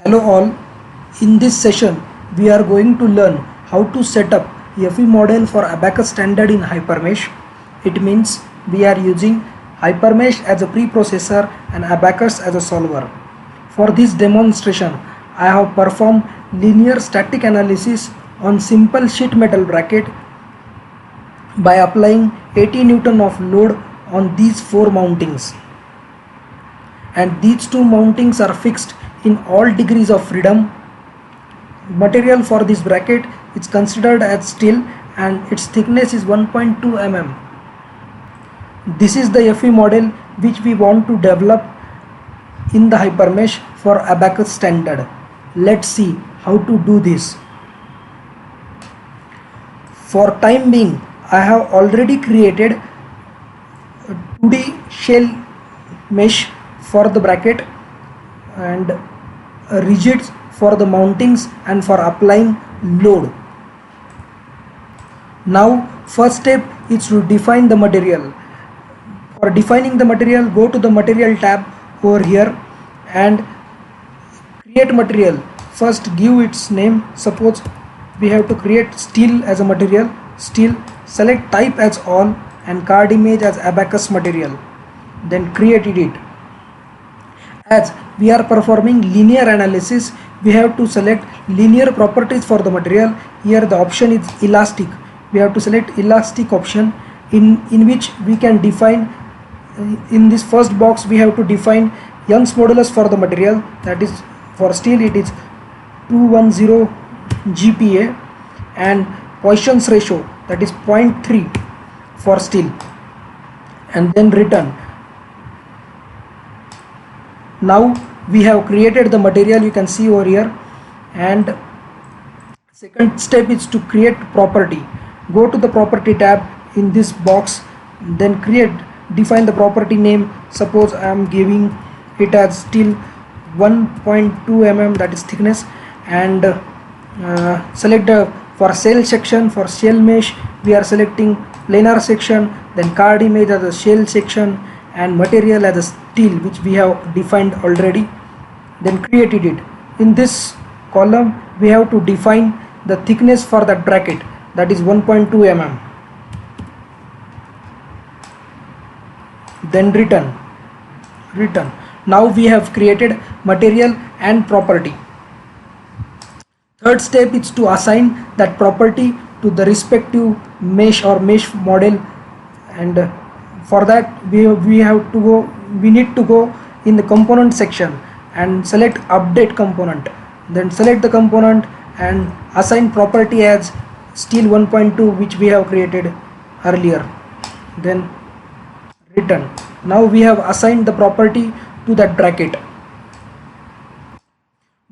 Hello all, in this session we are going to learn how to set up FE model for Abacus standard in Hypermesh. It means we are using Hypermesh as a preprocessor and Abacus as a solver. For this demonstration, I have performed linear static analysis on simple sheet metal bracket by applying 80 Newton of load on these four mountings. And these two mountings are fixed in all degrees of freedom. Material for this bracket is considered as steel and its thickness is 1.2 mm. This is the FE model which we want to develop in the Hypermesh for Abacus standard. Let's see how to do this. For time being, I have already created a 2D shell mesh for the bracket and rigids for the mountings and for applying load. Now first step is to define the material. For defining the material, go to the material tab over here and create material. First give its name. Suppose we have to create steel as a material. Steel, select type as all and card image as Abacus material, then created it. As we are performing linear analysis, we have to select linear properties for the material. Here the option is elastic. We have to select elastic option in which we can define, in this first box we have to define Young's modulus for the material, that is for steel it is 210 GPa, and Poisson's ratio, that is 0.3 for steel, and then return. Now we have created the material, you can see over here, and second step is to create property. Go to the property tab in this box, then define the property name. Suppose I am giving it as steel 1.2 mm, that is thickness, and select for shell section. For shell mesh we are selecting planar section, then card image as a shell section and material as a steel, which we have defined already, then created it. In this column we have to define the thickness for that bracket, that is 1.2 mm, then return. Now we have created material and property. Third step is to assign that property to the respective mesh or mesh model, and for that we need to go in the component section and select update component, then select the component and assign property as steel 1.2, which we have created earlier, then return. Now we have assigned the property to that bracket.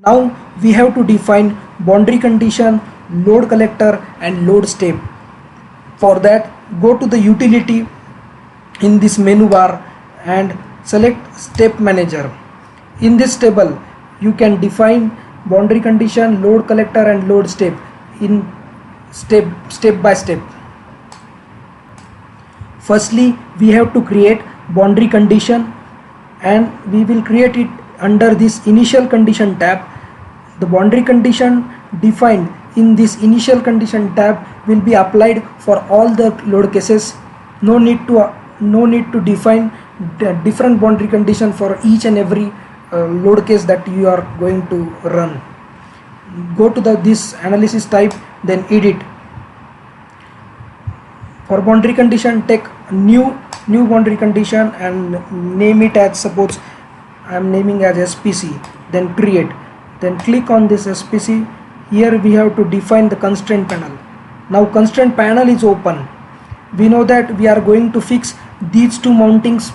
Now we have to define boundary condition, load collector and load step. For that, go to the utility in this menu bar and select step manager. In this table you can define boundary condition, load collector and load step in step by step. Firstly we have to create boundary condition, and we will create it under this initial condition tab. The boundary condition defined in this initial condition tab will be applied for all the load cases. No need to define different boundary condition for each and every load case that you are going to run. Go to this analysis type, then edit. For boundary condition, take new boundary condition and name it as, suppose I am naming as SPC, then create, then click on this SPC. Here we have to define the constraint panel. Now constraint panel is open. We know that we are going to fix these two mountings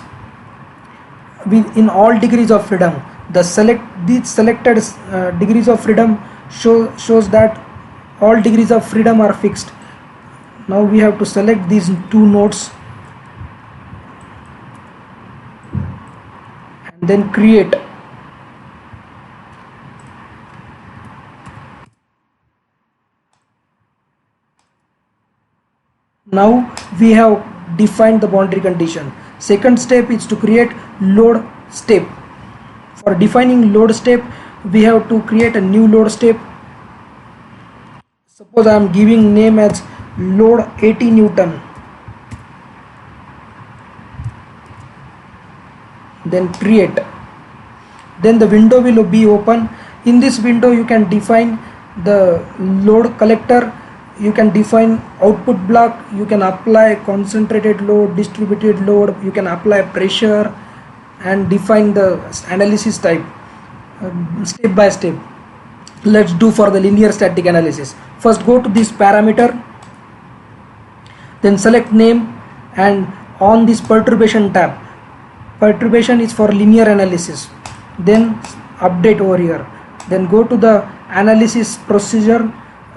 in all degrees of freedom. These selected degrees of freedom shows that all degrees of freedom are fixed. Now we have to select these two nodes and then create. Now we have defined the boundary condition. Second step is to create load step. For defining load step, we have to create a new load step. Suppose I am giving name as load 80 Newton. Then create. Then the window will be open. In this window you can define the load collector, you can define output block, you can apply concentrated load, distributed load, you can apply pressure and define the analysis type step by step. Let's do for the linear static analysis. First go to this parameter, then select name, and on this perturbation tab, perturbation is for linear analysis, then update over here. Then go to the analysis procedure,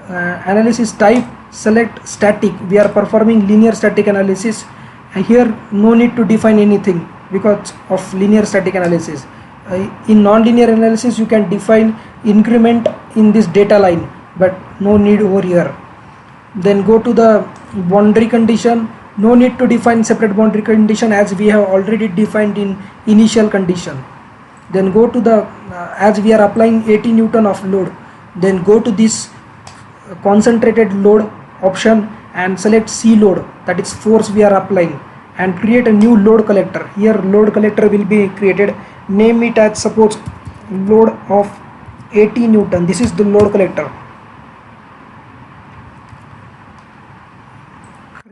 analysis type, select static. We are performing linear static analysis, and here no need to define anything because of linear static analysis. In non-linear analysis you can define increment in this data line, but no need over here. Then go to the boundary condition. No need to define separate boundary condition as we have already defined in initial condition. Then go to the as we are applying 80 Newton of load, then go to this concentrated load option and select C load, that is force we are applying, and create a new load collector. Here load collector will be created. Name it as suppose load of 80 Newton. This is the load collector.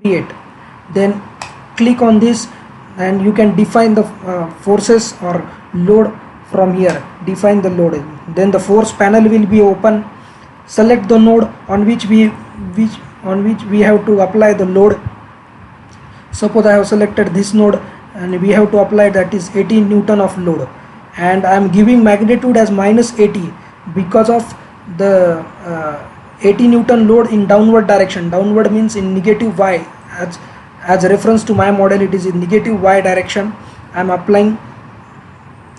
Create. Then click on this and you can define the forces or load from here. Define the load. Then the force panel will be open. Select the node on which we have to apply the load. Suppose I have selected this node and we have to apply, that is 80 Newton of load, and I am giving magnitude as -80 because of the 80 Newton load in downward direction. Downward means in negative y. As reference to my model, it is in negative y direction. I am applying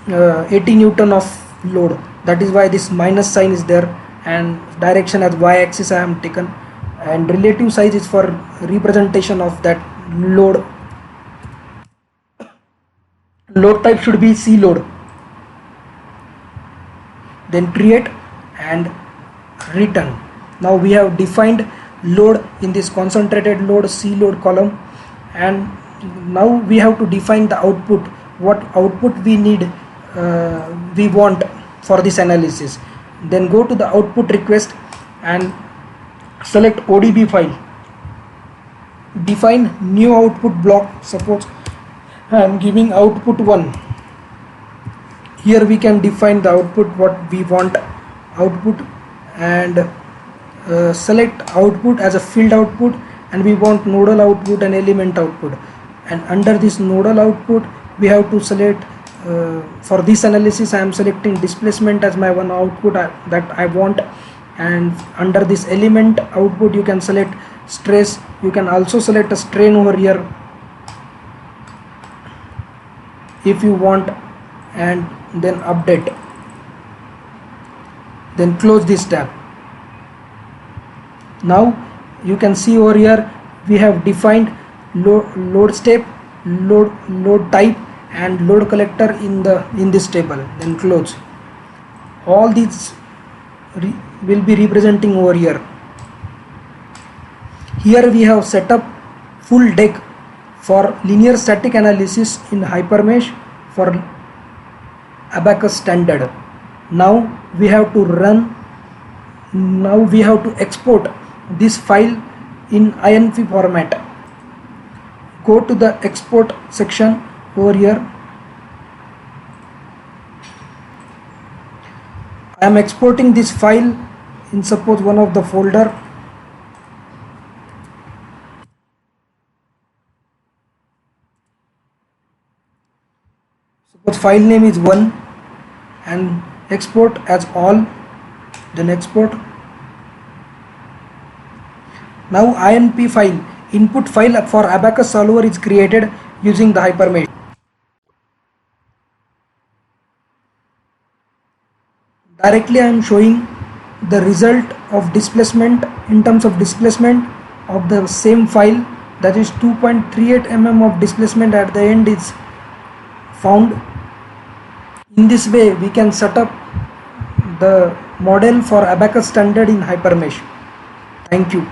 80 Newton of load. That is why this minus sign is there, and direction as y axis I am taken, and relative size is for representation of that load. Load type should be C load. Then create and return. Now we have defined load in this concentrated load C load column, and now we have to define the output, what output we need, we want for this analysis. Then go to the output request and select ODB file. Define new output block. Suppose I am giving output 1. Here we can define the output what we want output, and select output as a field output, and we want nodal output and element output. And under this nodal output we have to select, for this analysis I am selecting displacement as my one output that I want, and under this element output you can select stress. You can also select a strain over here if you want, and then update. Then close this tab. Now you can see over here we have defined load step, load type, and load collector in this table. Then close. All these will be representing over here. Here we have set up full deck for linear static analysis in Hypermesh for Abaqus standard. Now we have to run. Now we have to export this file in INP format. Go to the export section over here. I am exporting this file in suppose one of the folder. Suppose file name is 1 and export as all. Then export. Now INP file, input file for Abaqus solver is created using the Hypermesh. Directly I am showing the result of displacement in terms of displacement of the same file, that is 2.38 mm of displacement at the end is found. In this way we can set up the model for Abacus standard in Hypermesh. Thank you.